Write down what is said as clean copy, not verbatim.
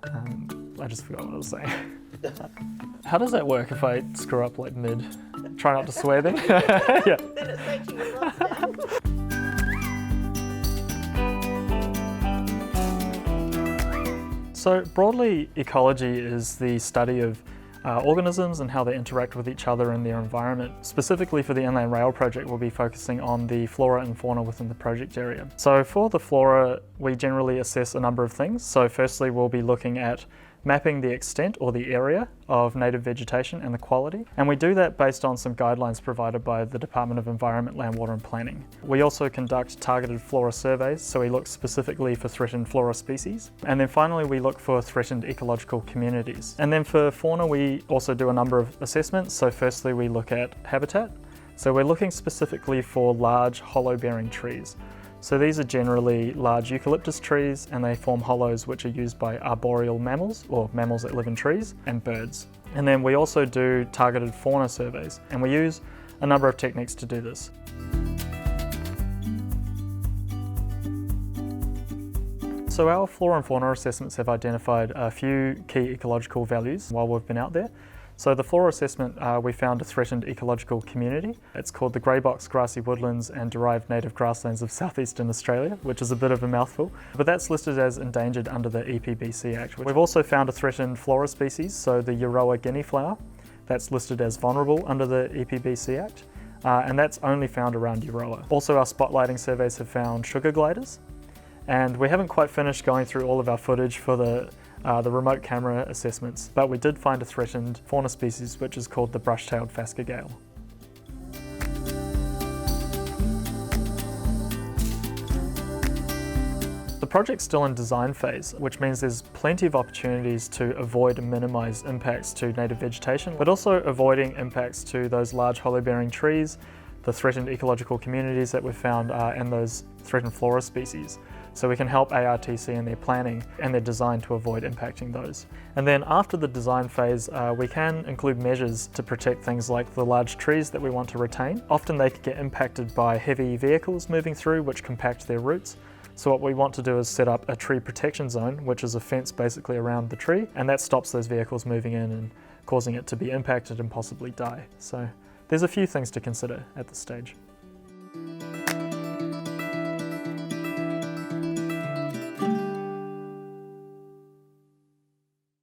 I just forgot what I was saying. How does that work if I screw up like mid? Try not to swear then? Yeah. Then it's making you lost now. So broadly, ecology is the study of organisms and how they interact with each other in their environment. Specifically for the Inland Rail project, we'll be focusing on the flora and fauna within the project area. So for the flora, we generally assess a number of things. So firstly, we'll be looking at mapping the extent or the area of native vegetation and the quality. And we do that based on some guidelines provided by the Department of Environment, Land, Water and Planning. We also conduct targeted flora surveys, so we look specifically for threatened flora species. And then finally, we look for threatened ecological communities. And then for fauna, we also do a number of assessments. So firstly, we look at habitat. So we're looking specifically for large hollow-bearing trees. So these are generally large eucalyptus trees, and they form hollows which are used by arboreal mammals, or mammals that live in trees, and birds. And then we also do targeted fauna surveys, and we use a number of techniques to do this. So our flora and fauna assessments have identified a few key ecological values while we've been out there. So the flora assessment, we found a threatened ecological community. It's called the grey box grassy woodlands and derived native grasslands of southeastern Australia, which is a bit of a mouthful, but that's listed as endangered under the EPBC Act. We've also found a threatened flora species, so the Euroa guinea flower. That's listed as vulnerable under the EPBC Act, and that's only found around Euroa. Also, our spotlighting surveys have found sugar gliders, and we haven't quite finished going through all of our footage for the remote camera assessments, but we did find a threatened fauna species which is called the brush-tailed phascogale. The project's still in design phase, which means there's plenty of opportunities to avoid and minimise impacts to native vegetation, but also avoiding impacts to those large hollow-bearing trees, the threatened ecological communities that we've found, and those threatened flora species. So we can help ARTC in their planning and their design to avoid impacting those. And then after the design phase, we can include measures to protect things like the large trees that we want to retain. Often they can get impacted by heavy vehicles moving through, which compact their roots. So what we want to do is set up a tree protection zone, which is a fence basically around the tree, and that stops those vehicles moving in and causing it to be impacted and possibly die. So there's a few things to consider at this stage.